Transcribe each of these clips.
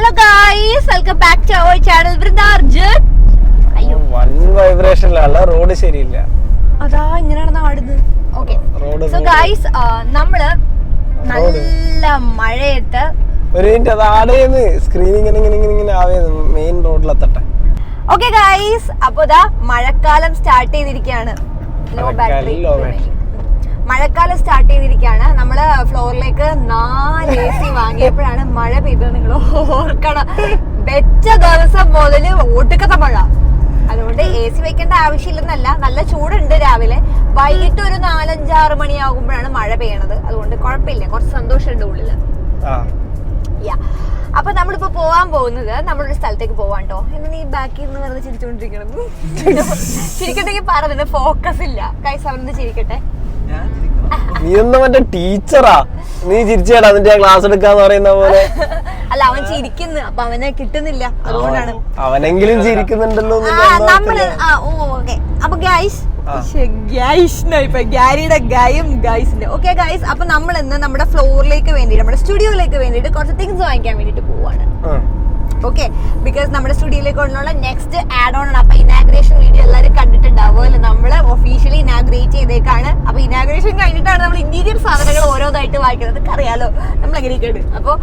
Hello guys, welcome back to our channel. Vrindarjan. അയ്യോ one വൈബ്രേഷനിലല്ല road ശരിയില്ല. അതാ ഇങ്ങനെയാണ് നാടുന്നത്. ഓക്കേ. സോ ഗൈസ് നമ്മള് നല്ല മഴയത്ത് ഒരു മിനിറ്റ് അത് ആടെന്ന് സ്ക്രീൻ ഇങ്ങനെ ആവേന്ന് മെയിൻ റോഡിലെത്തട്ടെ. ഓക്കേ ഗൈസ്, അപ്പോൾ ദാ മഴക്കാലം സ്റ്റാർട്ട് ചെയ്തിരിക്കുകയാണ്. Law battery. മഴക്കാലം സ്റ്റാർട്ട് ചെയ്തിരിക്കുകയാണ്. നമ്മള് ഫ്ലോറിലേക്ക് 4 AC വാങ്ങിയപ്പോഴാണ് മഴ പെയ്തത്. നിങ്ങൾ ഓർക്കണം, വെച്ച ദിവസം മുതല് ഒടുക്കത്തെ മഴ. അതുകൊണ്ട് AC വെക്കേണ്ട ആവശ്യമില്ലെന്നല്ല, നല്ല ചൂടുണ്ട് രാവിലെ. വൈകിട്ട് ഒരു 4-5-6 മണിയാകുമ്പോഴാണ് മഴ പെയ്യണത്. അതുകൊണ്ട് കുഴപ്പമില്ല, കുറച്ച് സന്തോഷമുണ്ട് ഉള്ളില്. അപ്പൊ നമ്മളിപ്പോ പോവാൻ പോകുന്നത് നമ്മളൊരു സ്ഥലത്തേക്ക് പോവാണ്ടോ എന്ന് നീ ബാക്കിൽ നിന്ന് വെറുതെ ചിരിച്ചോണ്ടിരിക്കണം. ചിരിക്കട്ടെങ്കിൽ പറഞ്ഞിട്ട് ഫോക്കസ് ഇല്ല. കൈസ് അവനെന്ന് ചിരിക്കട്ടെ. നീ ഒന്നും മറ്റേ ടീച്ചറാ, നീ ചിരിച്ചേടാ എന്നിട്ട് ക്ലാസ് എടുക്കാന്ന് പറയുന്ന പോലെ. അല്ല, അവൻ ചിരിക്കുന്നു, അപ്പൊ അവനെ കിട്ടുന്നില്ല, അതുകൊണ്ടാണ്. അവനെങ്കിലും ചിരിക്കുന്നുണ്ടല്ലോ. നമ്മള് അപ്പൊ ഗൈസ് ഗാരിയുടെ ഗായും ഗൈസിന്റെ ഓക്കെ ഗൈസ്. അപ്പൊ നമ്മൾ ഇന്ന് നമ്മുടെ ഫ്ലോറിലേക്ക് വേണ്ടി, നമ്മുടെ സ്റ്റുഡിയോയിലേക്ക് വേണ്ടിട്ട് കുറച്ച് തിങ്സ് വാങ്ങിക്കാൻ വേണ്ടിട്ട് പോവാണ്. ഓക്കെ, ബിക്കോസ് നമ്മുടെ സ്റ്റുഡിയോയിലേക്ക് കൊണ്ടുള്ള നെക്സ്റ്റ് ആഡ് ഓൺ ആണ്. അപ്പൊ ഇനാഗ്രേഷൻ വീഡിയോ എല്ലാവരും കണ്ടിട്ടുണ്ടാവുമല്ലോ. നമ്മള് ഒഫീഷ്യലി ഇനാഗ്രേറ്റ് ചെയ്തേക്കാണ്. അപ്പൊ ഇനാഗ്രേഷൻ കഴിഞ്ഞിട്ടാണ് നമ്മൾ ഇന്റീരിയർ സാധനങ്ങൾ ഓരോന്നായിട്ട് വാങ്ങിക്കുന്നത്. അറിയാലോ നമ്മൾ എങ്ങനെയൊക്കെയാണ്. അപ്പോൾ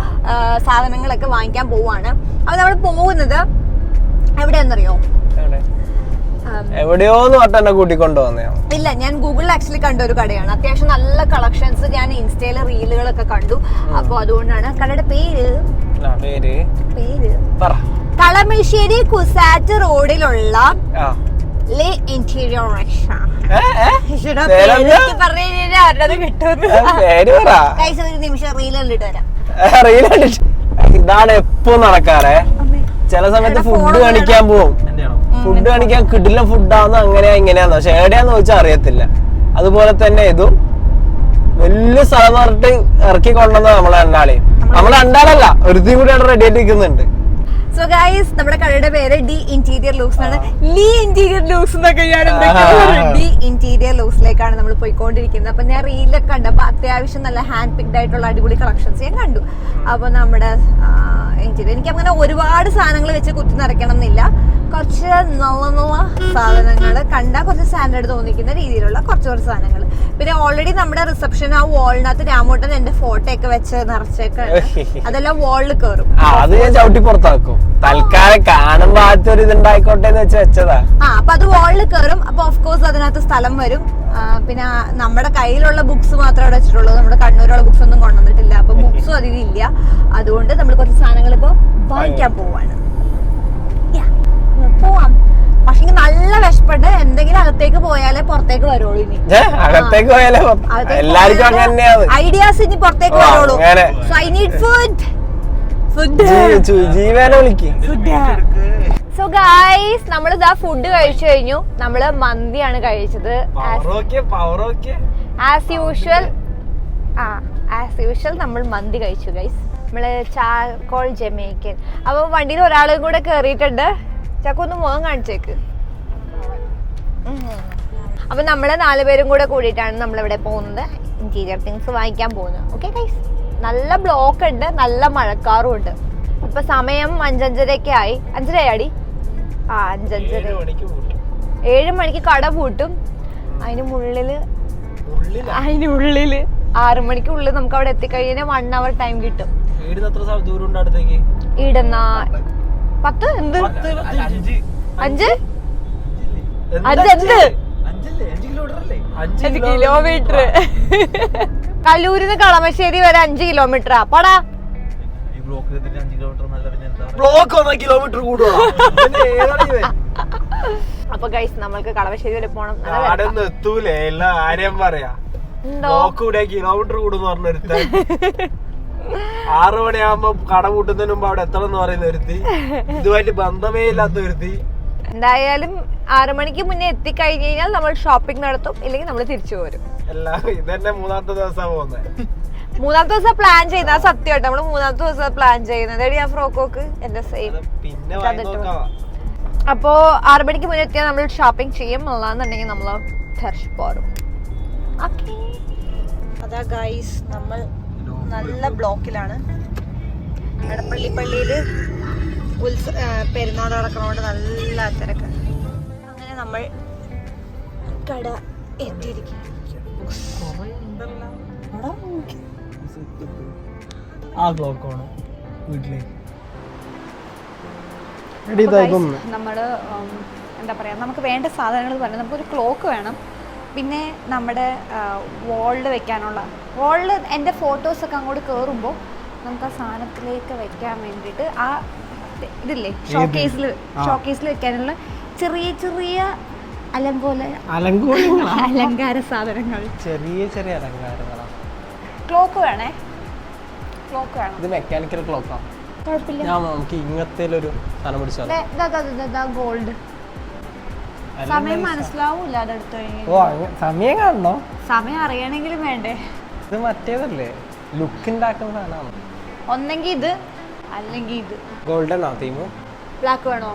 സാധനങ്ങളൊക്കെ വാങ്ങിക്കാൻ പോവാണ്. അപ്പൊ നമ്മൾ പോകുന്നത് എവിടെയാണെന്നറിയോ? എവിടെയോന്ന് പറഞ്ഞ കൂട്ടിക്കൊണ്ടു വന്നോ? ഇല്ല, ഞാൻ ഗൂഗിളിൽ ആക്ച്വലി കണ്ട ഒരു കടയാണ്. അത്യാവശ്യം നല്ല കളക്ഷൻസ് ഞാൻ ഇൻസ്റ്റയിലെ റീലുകളൊക്കെ കണ്ടു. അപ്പൊ അതുകൊണ്ടാണ്. കടയുടെ പേര് കളമശ്ശേരി കുസാറ്റ് റോഡിലുള്ള ലേ ഇന്റീരിയർ നിമിഷം റീൽ കണ്ടിട്ട് വരാം. ഇതാണ് എപ്പോ നടക്കാറേ. ചില സമയത്ത് ഫുഡ് കാണിക്കാൻ പോവും. ഫുഡ് കാണിക്കാൻ കിടിലം ഫുഡാന്ന് അങ്ങനെയാ ഇങ്ങനെയാന്ന്, പക്ഷെ എവിടെയാന്ന് ചോദിച്ചാൽ അറിയത്തില്ല. അതുപോലെ തന്നെ ഇതും വലിയ സ്ഥലം പറഞ്ഞിട്ട് ഇറക്കി കൊണ്ടുവന്ന നമ്മളെ രണ്ടാളല്ല, ഒരുത്തി കൂടി അവിടെ റെഡി ആയിട്ട് നിൽക്കുന്നുണ്ട്. സോ ഗൈസ്, നമ്മുടെ കടയുടെ പേര് ഡി ഇന്റീരിയർ ലൂക്സ് ആണ്. ലീ ഇന്റീരിയർ ലൂക്സ് എന്നൊക്കെ ഡി ഇന്റീരിയർ ലൂക്സിലേക്കാണ് നമ്മൾ പോയിക്കൊണ്ടിരിക്കുന്നത്. അപ്പൊ ഞാൻ റീലൊക്കെ കണ്ടപ്പോ അത്യാവശ്യം നല്ല ഹാൻഡ് പിക്ഡ് ആയിട്ടുള്ള അടിപൊളി കളക്ഷൻസ് ഞാൻ കണ്ടു. അപ്പൊ നമ്മുടെ ഇന്റീരിയർ എനിക്ക് അങ്ങനെ ഒരുപാട് സാധനങ്ങൾ വെച്ച് കുത്തി നിറയ്ക്കണം എന്നില്ല. കുറച്ച് നല്ല സാധനങ്ങൾ കണ്ടാൽ കുറച്ച് സ്റ്റാൻഡേർഡ് തോന്നിക്കുന്ന രീതിയിലുള്ള കുറച്ച് സാധനങ്ങൾ. പിന്നെ ഓൾറെഡി നമ്മുടെ റിസപ്ഷൻ ആ വാളിനകത്ത് രാമോട്ടൻ എന്റെ ഫോട്ടോ ഒക്കെ വെച്ച് നിറച്ചേക്കാണ്. അതെല്ലാം വാളിൽ കയറും. അത് ഞാൻ ചവിട്ടി പുറത്താക്കും. തൽക്കാലം കാണുമ്പോ ആദ്യത്തെ ഇതുണ്ടായിക്കോട്ടെ എന്ന് വെച്ച് വെച്ചതാ. അപ്പൊ അത് വാളിൽ കയറും. അപ്പൊ ഓഫ് കോഴ്സ് അതിനകത്ത് സ്ഥലം വരും. പിന്നെ നമ്മുടെ കയ്യിലുള്ള ബുക്സ് മാത്രമേ അവിടെ വെച്ചിട്ടുള്ളൂ. നമ്മുടെ കണ്ണൂരുള്ള ബുക്സ് ഒന്നും കൊണ്ടുവന്നിട്ടില്ല. അപ്പൊ ബുക്സും അധികം ഇല്ല. അതുകൊണ്ട് നമ്മൾ കുറച്ച് സാധനങ്ങൾ ഇപ്പൊ വാങ്ങിക്കാൻ പോവാണ്. പോവാം. പക്ഷെ നല്ല വിശപ്പുണ്ട്. എന്തെങ്കിലും അകത്തേക്ക് പോയാലേ പുറത്തേക്ക് വരുള്ളൂ. ഇനി അകത്തേക്ക് പോയാലേ ഐഡിയാസ് ഇനി പുറത്തേക്ക് വരുള്ളൂ. So I need food. So guys, നമ്മൾ ഇതാ ഫുഡ് കഴിച്ചു കഴിഞ്ഞു. നമ്മള് മന്തിയാണ് കഴിച്ചത്. ആസ് യൂഷ്വൽ നമ്മൾ മന്തി കഴിച്ചു ഗൈസ്. നമ്മള് ചാർക്കോൾ ജമൈക്കൻ. അപ്പൊ വണ്ടിയിൽ ഒരാളും കൂടെ കേറിയിട്ടുണ്ട്. ചക്കൊന്ന് മുഖം കാണിച്ചേക്ക്. അപ്പൊ നമ്മള് 4 പേരും കൂടെ കൂടിയിട്ടാണ് നമ്മളിവിടെ പോകുന്നത്. ഇന്റീരിയർ തിങ്സ് വാങ്ങിക്കാൻ പോകുന്നത്. ഓക്കെ ഗൈസ്, നല്ല ബ്ലോക്ക് ഉണ്ട്, നല്ല മഴക്കാറും ഉണ്ട്. ഇപ്പൊ സമയം 5-5:30 ആയി. 5:30 ആടി. 5:30. 7 മണിക്ക് കട പൂട്ടും. അതിനുള്ളില് 6 മണിക്കുള്ളിൽ നമുക്ക് അവിടെ എത്തിക്കഴിഞ്ഞാൽ 1 hour ടൈം കിട്ടും. ഈടുന്ന 10 എന്ത് 5 കിലോമീറ്റർ. കല്ലൂരിന്ന് കളമശ്ശേരി വരെ 5 കിലോമീറ്ററാ. പടാ അപ്പൊ ഗൈസ്, നമ്മൾക്ക് കളമശ്ശേരി വരെ പോണം. എത്തൂലേ ആരെയും പറയാ കിലോമീറ്റർ കൂടുന്ന് പറഞ്ഞൊരുത്ത 6 മണിയാകുമ്പോ കട കൂട്ടുന്നതിന് മുമ്പ് അവിടെ എത്തണം എന്ന് പറയുന്ന ഒരുത്തി, ഇതുമായിട്ട് ബന്ധമേ ഇല്ലാത്ത ഒരുത്തി. എന്തായാലും 6 മണിക്ക് മുന്നേ എത്തിക്കഴിഞ്ഞ് കഴിഞ്ഞാൽ നമ്മൾ ഷോപ്പിംഗ് നടത്തും, ഇല്ലെങ്കിൽ നമ്മൾ തിരിച്ചു പോരും. ഇതന്നെ 3-ാമത്തെ ദിവസം പോകുന്നത്. 3-ാമത്തെ ദിവസം പ്ലാൻ ചെയ്യുന്നത് സത്യമായിട്ട്. നമ്മള് 3-ാമത്തെ ദിവസം പ്ലാൻ ചെയ്യുന്നത്. ആ ഫ്രോക്കോക്ക് എന്റെ സെയിം. അപ്പോ 6 മണിക്ക് മുന്നേ എത്തിയാൽ നമ്മൾ ഷോപ്പിംഗ് ചെയ്യും. അല്ലാന്നുണ്ടെങ്കിൽ നമ്മള് തിരിച്ചു പോരും. അതാ ഗൈസ്, നമ്മൾ നല്ല ബ്ലോക്കിലാണ്. എടപ്പള്ളി പള്ളിയിൽ പെരുന്നാൾ നടക്കണോണ്ട് നല്ല തിരക്ക്. അങ്ങനെ നമ്മൾ കട എത്തിയിരിക്കും. നമ്മള് എന്താ പറയാ, നമുക്ക് വേണ്ട സാധനങ്ങൾ പറഞ്ഞാൽ നമുക്കൊരു ക്ലോക്ക് വേണം, പിന്നെ നമ്മുടെ വാളിൽ വെക്കാനുള്ള എൻ്റെ ഫോട്ടോസൊക്കെ അങ്ങോട്ട് കയറുമ്പോൾ നമുക്ക് ആ സാധനത്തിലേക്ക് വെക്കാൻ വേണ്ടിയിട്ട് ആ ഇതില്ലേ ഷോക്കേസിൽ വെക്കാനുള്ള ചെറിയ ചെറിയ അലങ്കാര സാധനങ്ങൾ, ചെറിയ ചെറിയ അലങ്കാരങ്ങളാണ്. ക്ലോക്ക് വേണേ, ക്ലോക്ക് വേണം. ഇത് മെക്കാനിക്കൽ ക്ലോക്കാണ്, കുഴപ്പമില്ല. നമുക്ക് ഇങ്ങനത്തെ ഒരു സാധനം പിടിച്ചാൽ ഗോൾഡ്. സമയം മനസ്സിലാവൂല അതെടുത്ത് കഴിഞ്ഞാൽ. സമയം കാണണോ? സമയം അറിയണമെങ്കിലും വേണ്ടേ? ഇത് മറ്റേതല്ലേ ലുക്ക് ഉണ്ടാക്കുന്ന സാധനമാണ്. ഒന്നെങ്കിൽ ഇത് അല്ലെങ്കിൽ ഇത്. ഗോൾഡൻ ആ തീം. ബ്ലാക്ക് വേണോ?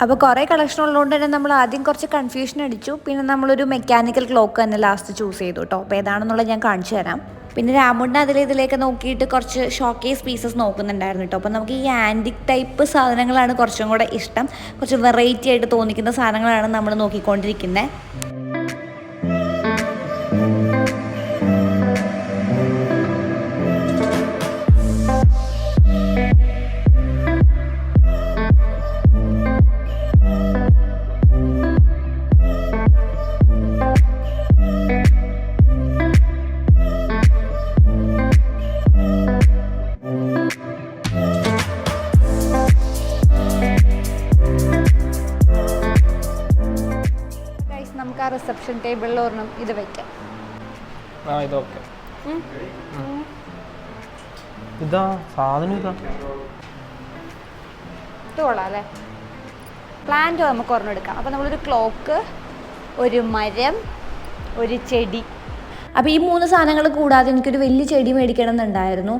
അപ്പോൾ കുറേ കളക്ഷൻ ഉള്ളതുകൊണ്ട് തന്നെ നമ്മൾ ആദ്യം കുറച്ച് കൺഫ്യൂഷൻ അടിച്ചു. പിന്നെ നമ്മളൊരു മെക്കാനിക്കൽ ക്ലോക്ക് തന്നെ ലാസ്റ്റ് ചൂസ് ചെയ്തു കേട്ടോ. അപ്പോൾ ഏതാണെന്നുള്ളത് ഞാൻ കാണിച്ചു തരാം. പിന്നെ രാമുണ്ണ ഇതിലേക്ക് നോക്കിയിട്ട് കുറച്ച് ഷോക്കേസ് പീസസ് നോക്കുന്നുണ്ടായിരുന്നു കേട്ടോ. അപ്പോൾ നമുക്ക് ഈ ആൻറ്റിക് ടൈപ്പ് സാധനങ്ങളാണ് കുറച്ചും കൂടെ ഇഷ്ടം. കുറച്ച് വെറൈറ്റി ആയിട്ട് തോന്നിക്കുന്ന സാധനങ്ങളാണ് നമ്മൾ നോക്കിക്കൊണ്ടിരിക്കുന്നത്. നമുക്ക് ആ റിസപ്ഷൻ ടേബിളിൽ ഒരെണ്ണം ഇത് വെക്കാം. ഇതൊക്കെ ഇതാ സാധനം, ഇതാ ഇത് കൊള്ളാം അല്ലേ? പ്ലാന്റ് നമുക്ക് ഒരെണ്ണം എടുക്കാം. അപ്പോൾ നമ്മളൊരു ക്ലോക്ക്, ഒരു മരം, ഒരു ചെടി. അപ്പോൾ ഈ 3 സാധനങ്ങൾ കൂടാതെ എനിക്കൊരു വലിയ ചെടി മേടിക്കണം എന്നുണ്ടായിരുന്നു.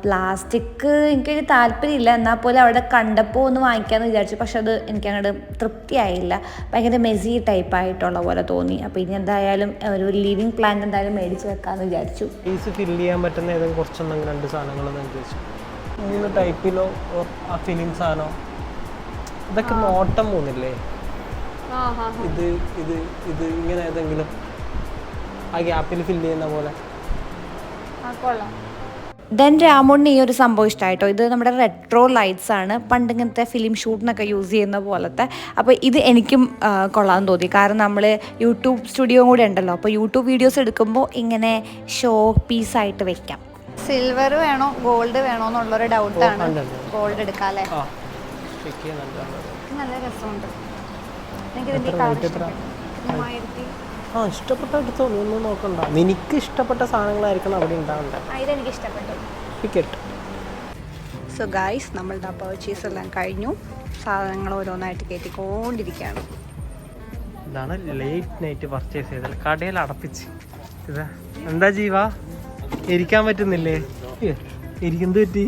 പ്ലാസ്റ്റിക് എനിക്കൊരു താല്പര്യമില്ല, എന്നാൽ പോലും അവിടെ കണ്ടപ്പോൾ ഒന്ന് വാങ്ങിക്കാമെന്ന് വിചാരിച്ചു. പക്ഷെ അത് എനിക്ക് അങ്ങോട്ട് തൃപ്തിയായില്ല. ഭയങ്കര മെസ്സി ടൈപ്പായിട്ടുള്ള പോലെ തോന്നി. അപ്പോൾ ഇനി എന്തായാലും ഒരു ലിവിങ് പ്ലാന്റ് എന്തായാലും മേടിച്ച് വെക്കാമെന്ന് വിചാരിച്ചു. പീസ് ഫില്ല് ചെയ്യാൻ പറ്റുന്ന ഏതെങ്കിലും കുറച്ചൊന്നും 2 സാധനങ്ങളെന്ന് ചോദിച്ചു. 3 ടൈപ്പിലോ ആ ഫിലിം സാധനമോ ഇതൊക്കെ നോട്ടം പോകുന്നില്ലേ? ഇത് ഇത് ഇത് ഇങ്ങനെ ഏതെങ്കിലും ആ ഗ്യാപ്പിൽ ഫില്ല് ചെയ്യുന്ന പോലെ. ദെൻ രാമുണ്ണി ഈ ഒരു സംഭവം ഇഷ്ടമായിട്ടോ. ഇത് നമ്മുടെ റെട്രോ ലൈറ്റ്സ് ആണ്, പണ്ട് ഇങ്ങനത്തെ ഫിലിം ഷൂട്ടിനൊക്കെ യൂസ് ചെയ്യുന്ന പോലത്തെ. അപ്പോൾ ഇത് എനിക്കും കൊള്ളാമെന്ന് തോന്നി. കാരണം നമ്മൾ യൂട്യൂബ് സ്റ്റുഡിയോ കൂടെ ഉണ്ടല്ലോ, അപ്പോൾ യൂട്യൂബ് വീഡിയോസ് എടുക്കുമ്പോൾ ഇങ്ങനെ ഷോ പീസായിട്ട് വെക്കാം. സിൽവർ വേണോ ഗോൾഡ് വേണോ എന്നുള്ളൊരു ഡൗട്ടാണ്. ഗോൾഡ് എടുക്കാം അല്ലേ? നല്ല രസമുണ്ട്. ഇഷ്ടപ്പെട്ട എടുത്തോളൂ, ഒന്നും നോക്കണ്ട. നിനക്ക് ഇഷ്ടപ്പെട്ട സാധനങ്ങളായിരിക്കണം അവിടെ ഉണ്ടാവണ്ടേ. ഇതെനിക്ക് ഇഷ്ടപ്പെട്ടു. സോ ഗൈസ്, നമ്മളുടെ പർച്ചേസ് എല്ലാം കഴിഞ്ഞു. സാധനങ്ങൾ ഓരോന്നായിട്ട് കയറ്റിക്കൊണ്ടിരിക്കുകയാണ്. ഇതാണ് ലേറ്റ് നൈറ്റ് പർച്ചേസ് ചെയ്തത്, കടയിൽ അടപ്പിച്ച്. ഇതാ എന്താ ജീവാ, ഇരിക്കാൻ പറ്റുന്നില്ലേ? ഇരിക്കുന്നത് പറ്റി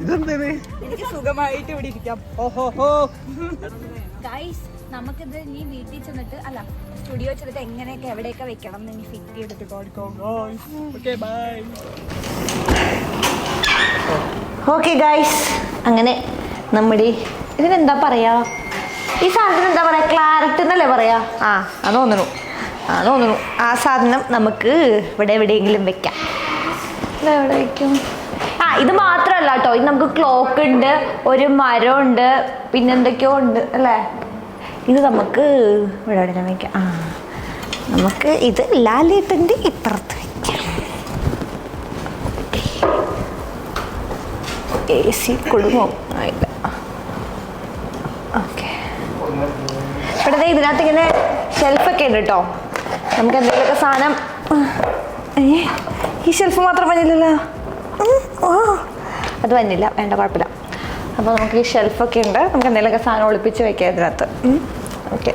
ഇതെന്തേ? എനിക്ക് സുഖമായിട്ട് ഇവിടെ ഇരിക്കാം. ഓഹോ ഗൈസ്, നമുക്കിത് ഇനി വീട്ടിൽ ചെന്നിട്ട് അല്ല സ്റ്റുഡിയോ ചെന്നിട്ട് എങ്ങനെയൊക്കെ എവിടെയൊക്കെ വെക്കണം എന്ന് ഇനി ഫിറ്റ് ചെയ്തിട്ട് കൊടുക്കും. ഓക്കെ ഗൈസ്, അങ്ങനെ നമ്മുടെ ഇതിനെന്താ പറയാ, ഈ സാധനം എന്താ പറയാ, ക്ലാരിറ്റി എന്നല്ലേ പറയാ? അത് തോന്നുന്നു ആ സാധനം നമുക്ക് ഇവിടെ എവിടെയെങ്കിലും വെക്കാം. ഇതെവിടെ വെക്കും? ഇത് മാത്രമല്ല കേട്ടോ, ഇത് നമുക്ക് ക്ലോക്ക് ഉണ്ട്, ഒരു മരം ഉണ്ട്, പിന്നെന്തൊക്കെയോ ഉണ്ട് അല്ലേ? ഇത് നമുക്ക് ഇവിടെ എവിടെ വയ്ക്കാം. നമുക്ക് ഇത് ലാലേട്ടൻ്റെ ഇപ്പുറത്ത് വയ്ക്കാം. AC കൊടുങ്ങോ? ആയില്ല. ഓക്കെ, ഇവിടെ ഇതിനകത്ത് ഇങ്ങനെ ഷെൽഫൊക്കെ ഉണ്ട് കേട്ടോ. നമുക്ക് എന്തെങ്കിലുമൊക്കെ സാധനം. ഈ ഷെൽഫ് മാത്രം പറഞ്ഞില്ലല്ലോ. അത് വന്നില്ല, വേണ്ട, കുഴപ്പമില്ല. അപ്പോൾ നമുക്ക് ഈ ഷെൽഫൊക്കെ ഉണ്ട്, നമുക്ക് എന്തെങ്കിലുമൊക്കെ സാധനം ഒളിപ്പിച്ച് വെക്കാം ഇതിനകത്ത്. ഓക്കെ,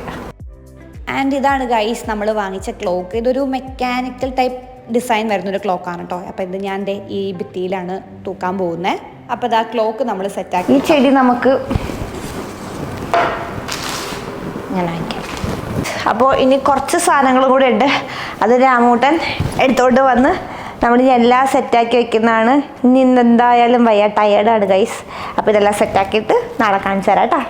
ആൻഡ് ഇതാണ് ഗൈസ് നമ്മൾ വാങ്ങിച്ച ക്ലോക്ക്. ഇതൊരു മെക്കാനിക്കൽ ടൈപ്പ് ഡിസൈൻ വരുന്നൊരു ക്ലോക്കാണ് കേട്ടോ. അപ്പോൾ ഇത് ഞാൻ ഈ ഭിത്തിയിലാണ് തൂക്കാൻ പോകുന്നത്. അപ്പോൾ ഇതാ ക്ലോക്ക് നമ്മൾ സെറ്റാക്കി. ഈ ചെടി നമുക്ക് ഞാൻ വാങ്ങിക്കാം. അപ്പോൾ ഇനി കുറച്ച് സാധനങ്ങളും കൂടെ ഉണ്ട്, അത് രാമൂട്ടൻ എടുത്തോണ്ട് വന്ന് നമ്മളിനി എല്ലാം സെറ്റാക്കി വെക്കുന്നതാണ്. ഇനി എന്തായാലും വയ്യ, ടയേർഡാണ് ഗൈസ്. അപ്പോൾ ഇതെല്ലാം സെറ്റാക്കിയിട്ട് നാളെ കാണിച്ചു തരാം കേട്ടോ.